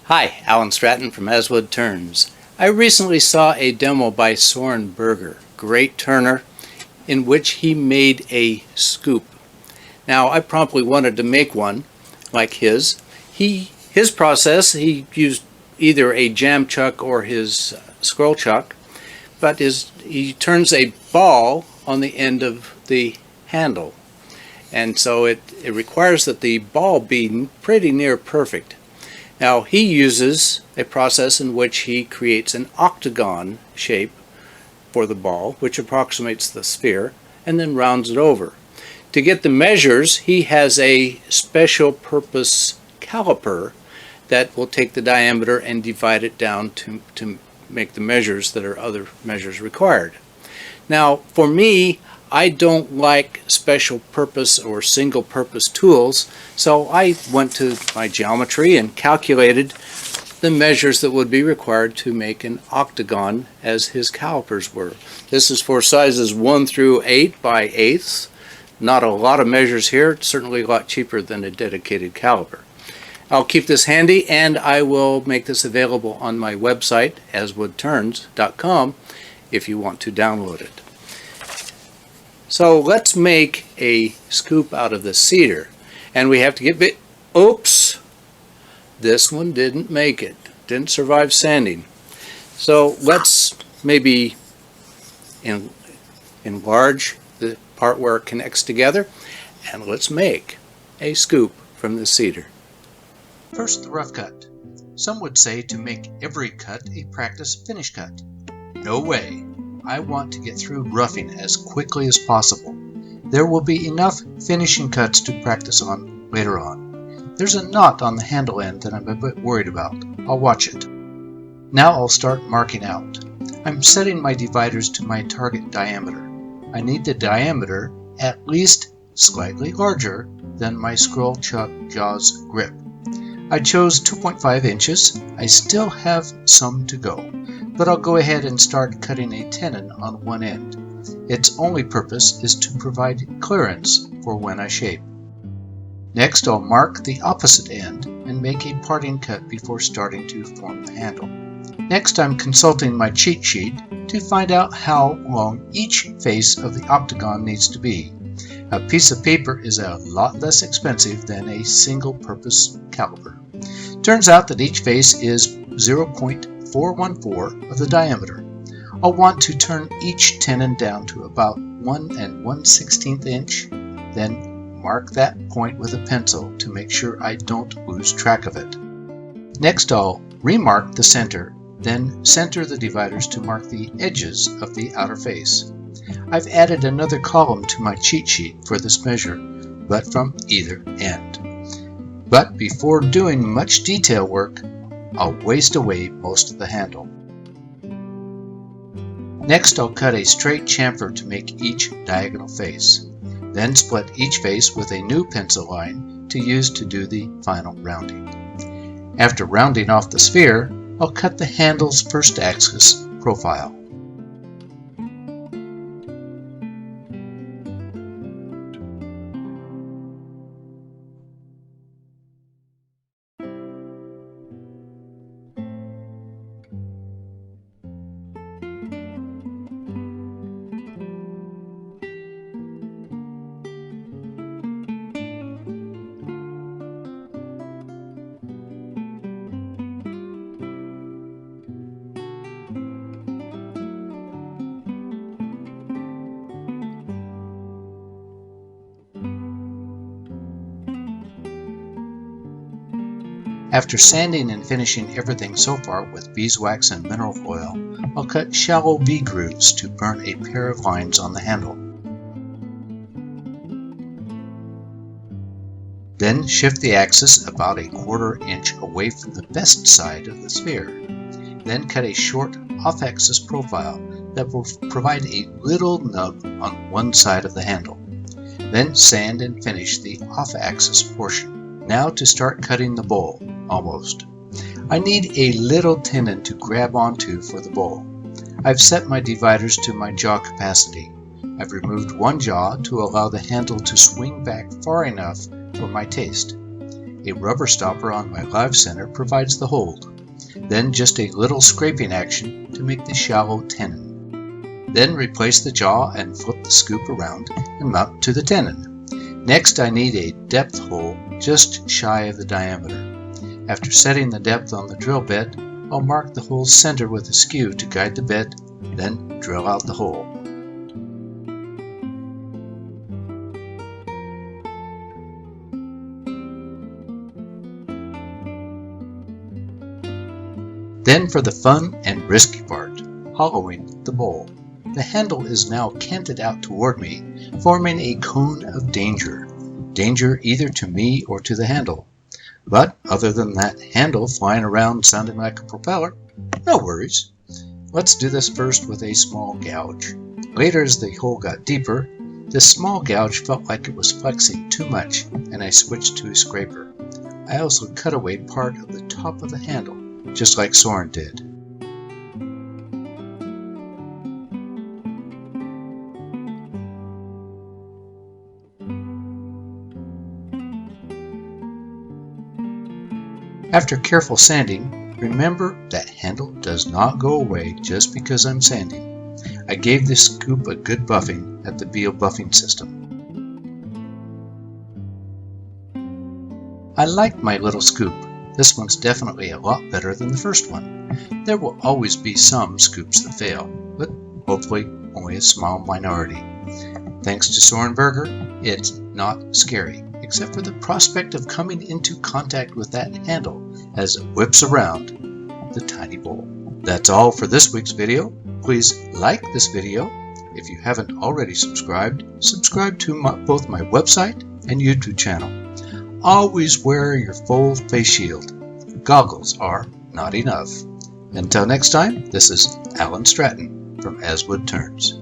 Hi, Alan Stratton from As Wood Turns. I recently saw a demo by Soren Berger, great turner, in which he made a scoop. Now, I promptly wanted to make one like his. His process, he used either a jam chuck or his scroll chuck, but he turns a ball on the end of the handle. And so it requires that the ball be pretty near perfect. Now he uses a process in which he creates an octagon shape for the ball, which approximates the sphere, and then rounds it over. To get the measures, he has a special purpose caliper that will take the diameter and divide it down to make the measures that are other measures required. Now for me, I don't like special purpose or single purpose tools, so I went to my geometry and calculated the measures that would be required to make an octagon as his calipers were. This is for sizes 1 through 8 by 8ths. Not a lot of measures here, certainly a lot cheaper than a dedicated caliper. I'll keep this handy and I will make this available on my website, aswoodturns.com, if you want to download it. So let's make a scoop out of the cedar, and we have to get oops, this one didn't make it, didn't survive sanding. So let's maybe enlarge the part where it connects together, and let's make a scoop from the cedar. First, the rough cut. Some would say to make every cut a practice finish cut. No way. I want to get through roughing as quickly as possible. There will be enough finishing cuts to practice on later on. There's a knot on the handle end that I'm a bit worried about. I'll watch it. Now I'll start marking out. I'm setting my dividers to my target diameter. I need the diameter at least slightly larger than my scroll chuck jaw's grip. I chose 2.5 inches. I still have some to go, but I'll go ahead and start cutting a tenon on one end. Its only purpose is to provide clearance for when I shape. Next, I'll mark the opposite end and make a parting cut before starting to form the handle. Next, I'm consulting my cheat sheet to find out how long each face of the octagon needs to be. A piece of paper is a lot less expensive than a single-purpose caliper. Turns out that each face is 0.414 of the diameter. I'll want to turn each tenon down to about 1 1/16 inch, then mark that point with a pencil to make sure I don't lose track of it. Next, I'll remark the center, then center the dividers to mark the edges of the outer face. I've added another column to my cheat sheet for this measure, but from either end. But before doing much detail work, I'll waste away most of the handle. Next, I'll cut a straight chamfer to make each diagonal face. Then split each face with a new pencil line to use to do the final rounding. After rounding off the sphere, I'll cut the handle's first axis profile. After sanding and finishing everything so far with beeswax and mineral oil, I'll cut shallow V-grooves to burn a pair of lines on the handle. Then shift the axis about a 1/4 inch away from the best side of the sphere. Then cut a short off-axis profile that will provide a little nub on one side of the handle. Then sand and finish the off-axis portion. Now to start cutting the bowl, almost. I need a little tenon to grab onto for the bowl. I've set my dividers to my jaw capacity. I've removed one jaw to allow the handle to swing back far enough for my taste. A rubber stopper on my live center provides the hold. Then just a little scraping action to make the shallow tenon. Then replace the jaw and flip the scoop around and mount to the tenon. Next I need a depth hole just shy of the diameter. After setting the depth on the drill bit, I'll mark the hole's center with a skew to guide the bit, then drill out the hole. Then for the fun and risky part, hollowing the bowl. The handle is now canted out toward me, forming a cone of danger. Danger either to me or to the handle. But other than that handle flying around sounding like a propeller, no worries. Let's do this first with a small gouge. Later, as the hole got deeper, this small gouge felt like it was flexing too much, and I switched to a scraper. I also cut away part of the top of the handle, just like Soren did. After careful sanding, remember that handle does not go away just because I'm sanding. I gave this scoop a good buffing at the Beal buffing system. I like my little scoop. This one's definitely a lot better than the first one. There will always be some scoops that fail, but hopefully only a small minority. Thanks to Soren Berger, it's not scary, except for the prospect of coming into contact with that handle as it whips around the tiny bowl. That's all for this week's video. Please like this video. If you haven't already subscribed, subscribe to both my website and YouTube channel. Always wear your full face shield. Goggles are not enough. Until next time, this is Alan Stratton from As Wood Turns.